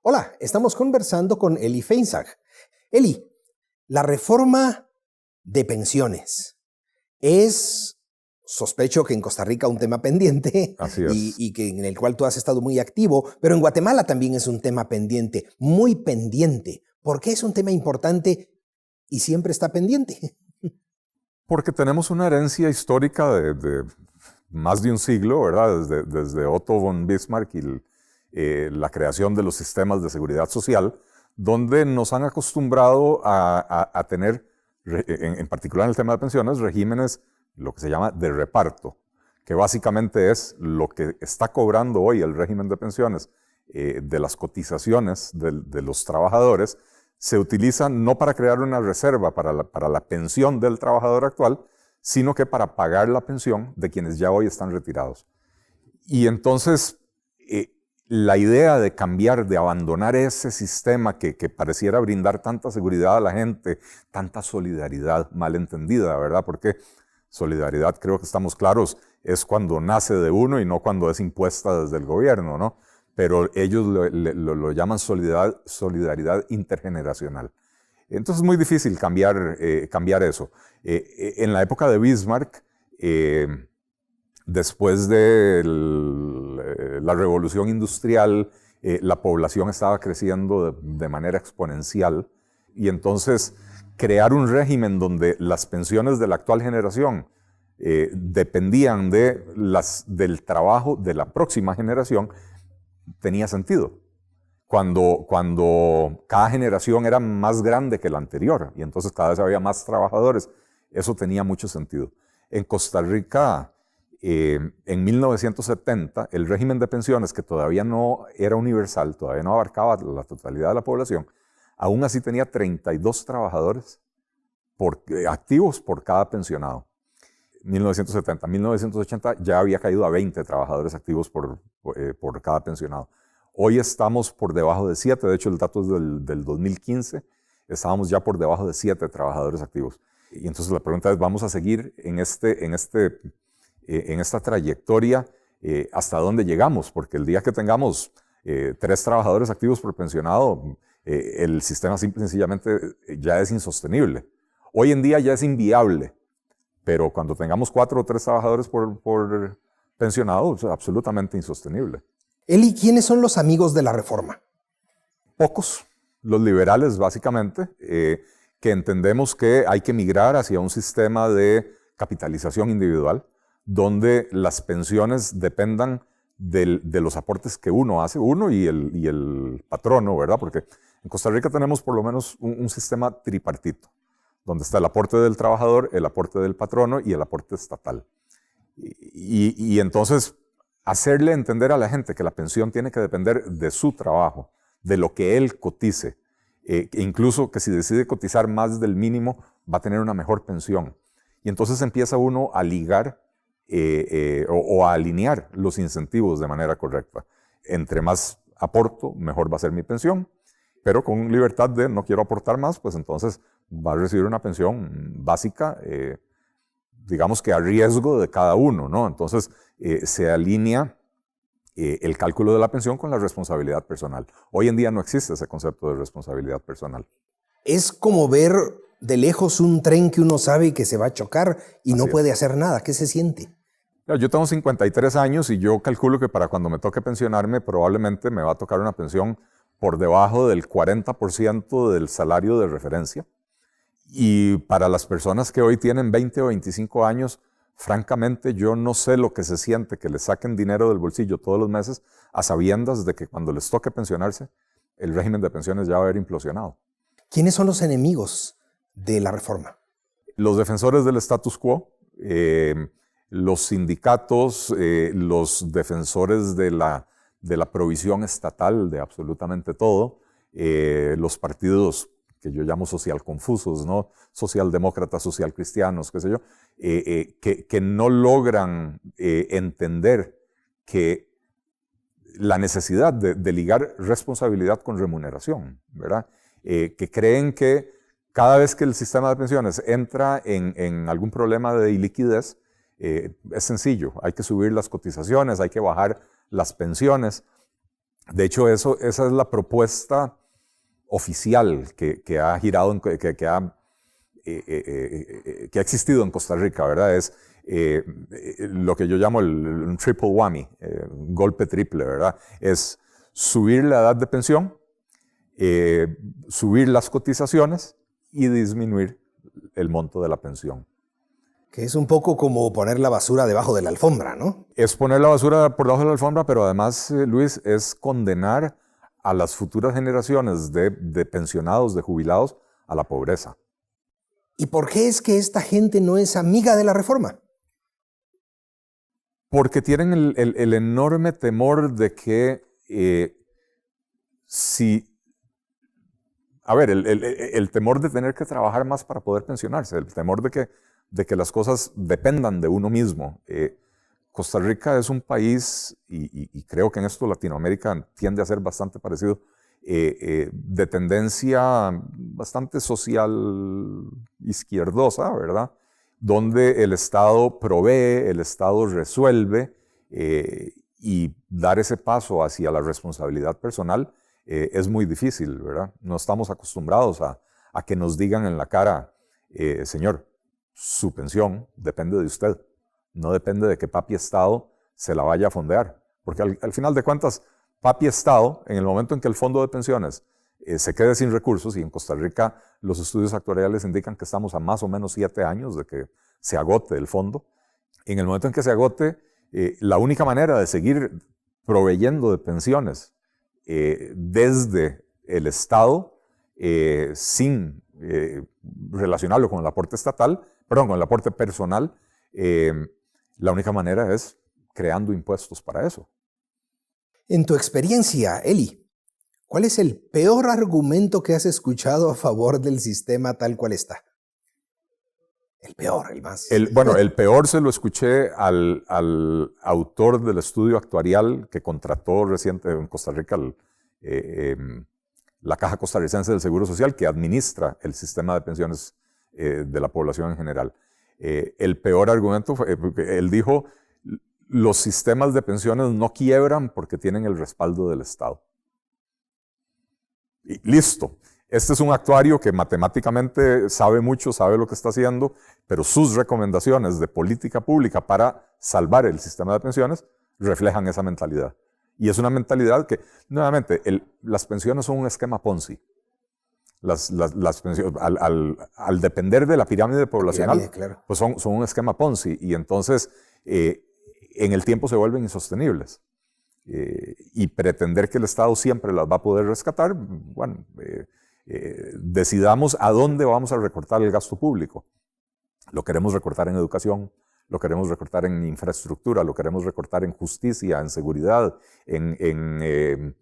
Hola, estamos conversando con Eli Feinzag. Eli, la reforma de pensiones es, sospecho que en Costa Rica un tema pendiente. Así es. y que en el cual tú has estado muy activo, pero en Guatemala también es un tema pendiente, muy pendiente. ¿Por qué es un tema importante y siempre está pendiente? Porque tenemos una herencia histórica de más de un siglo, ¿verdad? Desde Otto von Bismarck y la creación de los sistemas de seguridad social, donde nos han acostumbrado a tener, en particular en el tema de pensiones, regímenes, lo que se llama de reparto, que básicamente es lo que está cobrando hoy el régimen de pensiones de las cotizaciones de los trabajadores, se utiliza no para crear una reserva para la pensión del trabajador actual, sino que para pagar la pensión de quienes ya hoy están retirados. Y entonces, la idea de cambiar, de abandonar ese sistema que pareciera brindar tanta seguridad a la gente, tanta solidaridad mal entendida, ¿verdad? Porque solidaridad, creo que estamos claros, es cuando nace de uno y no cuando es impuesta desde el gobierno, ¿no? Pero ellos lo llaman solidaridad intergeneracional. Entonces es muy difícil cambiar eso. En la época de Bismarck, después de la revolución industrial, la población estaba creciendo de manera exponencial y entonces crear un régimen donde las pensiones de la actual generación dependían del trabajo de la próxima generación tenía sentido. Cuando cada generación era más grande que la anterior y entonces cada vez había más trabajadores, eso tenía mucho sentido. En Costa Rica, en 1970, el régimen de pensiones, que todavía no era universal, todavía no abarcaba la totalidad de la población, aún así tenía 32 trabajadores activos por cada pensionado. 1970, 1980 ya había caído a 20 trabajadores activos por cada pensionado. Hoy estamos por debajo de 7, de hecho el dato es del 2015, estábamos ya por debajo de 7 trabajadores activos. Y entonces la pregunta es, ¿vamos a seguir en esta trayectoria hasta dónde llegamos? Porque el día que tengamos 3 trabajadores activos por pensionado, el sistema simple y sencillamente ya es insostenible. Hoy en día ya es inviable, pero cuando tengamos 4 o 3 trabajadores por pensionado, es absolutamente insostenible. Eli, ¿quiénes son los amigos de la reforma? Pocos, los liberales básicamente, que entendemos que hay que migrar hacia un sistema de capitalización individual, donde las pensiones dependan de los aportes que uno hace, uno y el patrono, ¿verdad? Porque en Costa Rica tenemos por lo menos un sistema tripartito, donde está el aporte del trabajador, el aporte del patrono y el aporte estatal. Y entonces, hacerle entender a la gente que la pensión tiene que depender de su trabajo, de lo que él cotice, incluso que si decide cotizar más del mínimo, va a tener una mejor pensión. Y entonces empieza uno a ligar o a alinear los incentivos de manera correcta. Entre más aporto, mejor va a ser mi pensión, pero con libertad de no quiero aportar más, pues entonces va a recibir una pensión básica, digamos que a riesgo de cada uno, ¿no? Entonces se alinea el cálculo de la pensión con la responsabilidad personal. Hoy en día no existe ese concepto de responsabilidad personal. Es como ver de lejos un tren que uno sabe que se va a chocar y Así no es. puede hacer nada. ¿Qué se siente? Yo tengo 53 años y yo calculo que para cuando me toque pensionarme probablemente me va a tocar una pensión por debajo del 40% del salario de referencia. Y para las personas que hoy tienen 20 o 25 años, francamente yo no sé lo que se siente que les saquen dinero del bolsillo todos los meses a sabiendas de que cuando les toque pensionarse, el régimen de pensiones ya va a haber implosionado. ¿Quiénes son los enemigos de la reforma? Los defensores del status quo, los sindicatos, los defensores de la provisión estatal de absolutamente todo, los partidos que yo llamo social confusos, ¿no? Socialdemócratas, socialcristianos, qué sé yo, que no logran entender que la necesidad de ligar responsabilidad con remuneración, ¿verdad? Que creen que cada vez que el sistema de pensiones entra en algún problema de iliquidez, es sencillo, hay que subir las cotizaciones, hay que bajar las pensiones, De hecho, esa es la propuesta oficial que ha girado, que ha existido en Costa Rica, ¿verdad? Es lo que yo llamo un triple whammy, un golpe triple, ¿verdad? Es subir la edad de pensión, subir las cotizaciones y disminuir el monto de la pensión. Que es un poco como poner la basura debajo de la alfombra, ¿no? Es poner la basura por debajo de la alfombra, pero además, Luis, es condenar a las futuras generaciones de pensionados, de jubilados, a la pobreza. ¿Y por qué es que esta gente no es amiga de la reforma? Porque tienen el enorme temor de que el temor de tener que trabajar más para poder pensionarse, el temor de que las cosas dependan de uno mismo. Costa Rica es un país, y creo que en esto Latinoamérica tiende a ser bastante parecido, de tendencia bastante social izquierdosa, ¿verdad? Donde el Estado provee, el Estado resuelve, y dar ese paso hacia la responsabilidad personal es muy difícil, ¿verdad? No estamos acostumbrados a que nos digan en la cara, señor, su pensión depende de usted, no depende de que papi Estado se la vaya a fondear, porque al final de cuentas, papi Estado, en el momento en que el fondo de pensiones se quede sin recursos, y en Costa Rica los estudios actuariales indican que estamos a más o menos 7 años de que se agote el fondo, en el momento en que se agote, la única manera de seguir proveyendo de pensiones desde el Estado, sin relacionarlo con el aporte estatal, perdón, con el aporte personal, la única manera es creando impuestos para eso. En tu experiencia, Eli, ¿cuál es el peor argumento que has escuchado a favor del sistema tal cual está? El peor, el más... El peor se lo escuché al autor del estudio actuarial que contrató reciente en Costa Rica la Caja Costarricense del Seguro Social, que administra el sistema de pensiones de la población en general. El peor argumento fue, él dijo, los sistemas de pensiones no quiebran porque tienen el respaldo del Estado. Y listo. Este es un actuario que matemáticamente sabe mucho, sabe lo que está haciendo, pero sus recomendaciones de política pública para salvar el sistema de pensiones reflejan esa mentalidad. Y es una mentalidad que, nuevamente, las pensiones son un esquema Ponzi. Las pensiones, al depender de la pirámide poblacional, claro, pues son un esquema Ponzi, y entonces en el tiempo se vuelven insostenibles. Y pretender que el Estado siempre las va a poder rescatar, bueno, decidamos a dónde vamos a recortar el gasto público. Lo queremos recortar en educación, lo queremos recortar en infraestructura, lo queremos recortar en justicia, en seguridad, en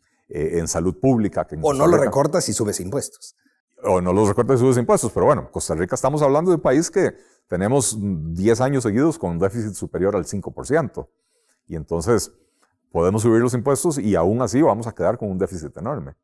salud pública. O no lo recortas y subes impuestos. O no los recortas y subes impuestos, pero bueno, Costa Rica estamos hablando de un país que tenemos 10 años seguidos con un déficit superior al 5%. Y entonces podemos subir los impuestos y aún así vamos a quedar con un déficit enorme.